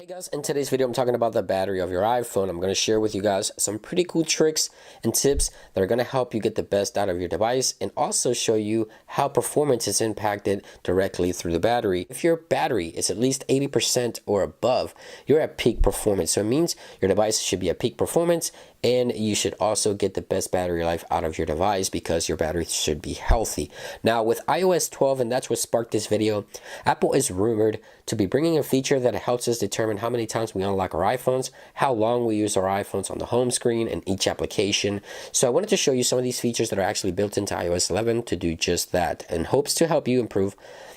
Hey guys, in today's video I'm talking about the battery of your iPhone. I'm going to share with you guys some pretty cool tricks and tips that are going to help you get the best out of your device and also show you how performance is impacted directly through the battery. If your battery is at least 80% or above, you're at peak performance. So it means your device should be at peak performance, and you should also get the best battery life out of your device because your battery should be healthy. Now with iOS 12, and that's what sparked this video, Apple is rumored to be bringing a feature that helps us determine how many times we unlock our iPhones, how long we use our iPhones on the home screen and each application. So I wanted to show you some of these features that are actually built into iOS 11 to do just that, and hopes to help you improve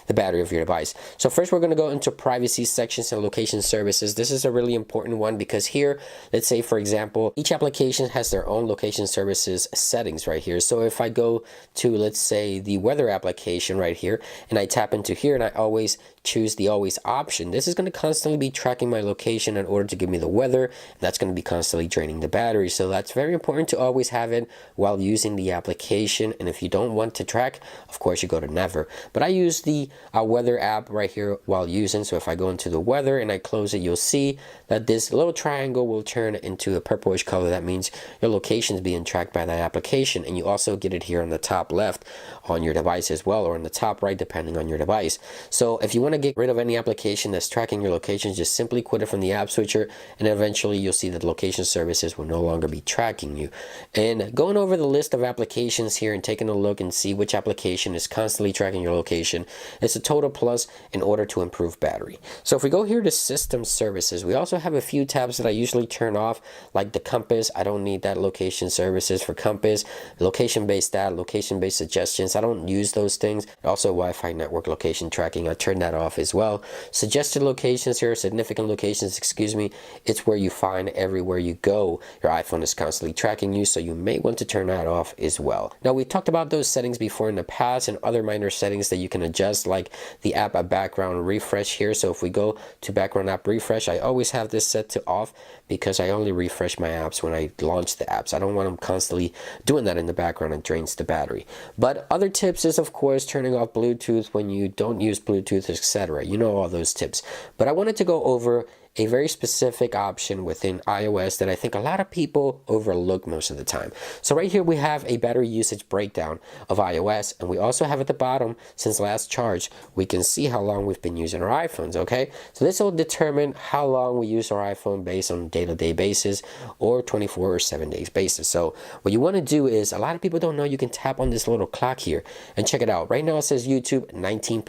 the battery of your device. So first we're going to go into privacy sections and location services. This is a really important one because here, let's say for example, each application has their own location services settings right here. So if I go to, let's say, the weather application right here, and I tap into here and I always choose the always option, this is going to constantly be tracking my location in order to give me the weather, and that's going to be constantly draining the battery. So that's very important to always have it while using the application. And if you don't want to track, of course you go to never. But I use the weather app right here while using. So if I go into the weather and I close it, you'll see that this little triangle will turn into a purplish color. That means your location is being tracked by that application, and you also get it here on the top left on your device as well, or on the top right depending on your device. So if you want to get rid of any application that's tracking your location, just simply quit it from the app switcher, and eventually you'll see that location services will no longer be tracking you. And going over the list of applications here and taking a look and see which application is constantly tracking your location, it's a total plus in order to improve battery. So if we go here to system services, we also have a few tabs that I usually turn off, like the compass. I don't need that location services for compass. Location-based data, location-based suggestions, I don't use those things. Also Wi-Fi network location tracking, I turn that off as well. Suggested locations here, significant locations, excuse me, it's where you find everywhere you go. Your iPhone is constantly tracking you, so you may want to turn that off as well. Now we talked about those settings before in the past, and other minor settings that you can adjust, like the app background refresh here. So if we go to background app refresh, I always have this set to off because I only refresh my apps when I launch the apps. I don't want them constantly doing that in the background. It drains the battery. But other tips is, of course, turning off Bluetooth when you don't use Bluetooth, etc. You know all those tips. But I wanted to go over a very specific option within iOS that I think a lot of people overlook most of the time. So right here we have a battery usage breakdown of iOS, and we also have at the bottom, since last charge, we can see how long we've been using our iPhones, okay? So this will determine how long we use our iPhone based on day-to-day basis or 24 or 7 days basis. So what you want to do is, a lot of people don't know you can tap on this little clock here and check it out. Right now it says YouTube 19%,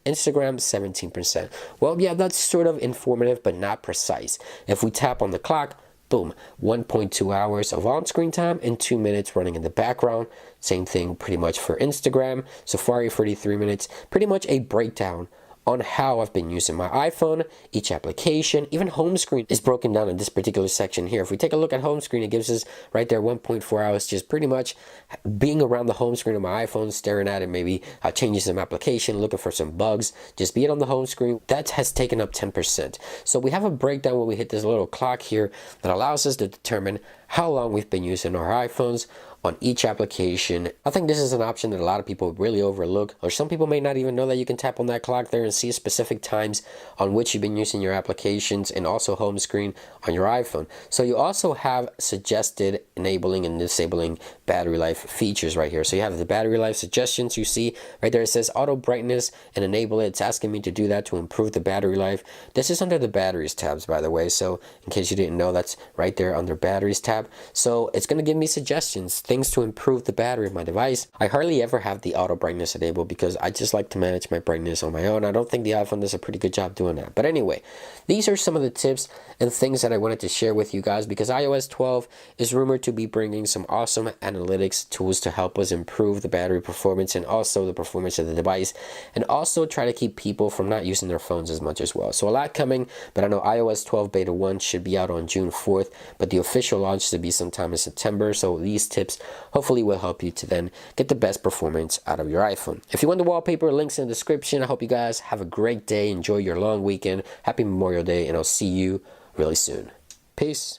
Instagram 17%. Well, yeah, that's sort of informative, but not precise. If we tap on the clock, boom, 1.2 hours of on-screen time and 2 minutes running in the background. Same thing pretty much for Instagram. Safari 43 minutes. Pretty much a breakdown on how I've been using my iPhone, each application. Even home screen is broken down in this particular section here. If we take a look at home screen, it gives us right there 1.4 hours just pretty much being around the home screen of my iPhone, staring at it, maybe changing some application, looking for some bugs, just being on the home screen. That has taken up 10%. So we have a breakdown when we hit this little clock here that allows us to determine how long we've been using our iPhones on each application. I think this is an option that a lot of people really overlook, or some people may not even know that you can tap on that clock there and see specific times on which you've been using your applications, and also home screen on your iPhone. So you also have suggested enabling and disabling battery life features right here. So you have the battery life suggestions. You see right there it says auto brightness and enable it. It's asking me to do that to improve the battery life. This is under the batteries tabs, by the way, so in case you didn't know, that's right there under batteries tab. So it's going to give me suggestions, things to improve the battery of my device. I hardly ever have the auto brightness enabled because I just like to manage my brightness on my own. I don't think the iPhone does a pretty good job doing that. But anyway, these are some of the tips and things that I wanted to share with you guys, because iOS 12 is rumored to be bringing some awesome analytics tools to help us improve the battery performance and also the performance of the device, and also try to keep people from not using their phones as much as well. So a lot coming, but I know iOS 12 beta 1 should be out on June 4th, but the official launch should be sometime in September. So these tips hopefully will help you to then get the best performance out of your iPhone. If you want the wallpaper, links in the description. I hope you guys have a great day. Enjoy your long weekend. Happy Memorial Day, and I'll see you really soon. Peace.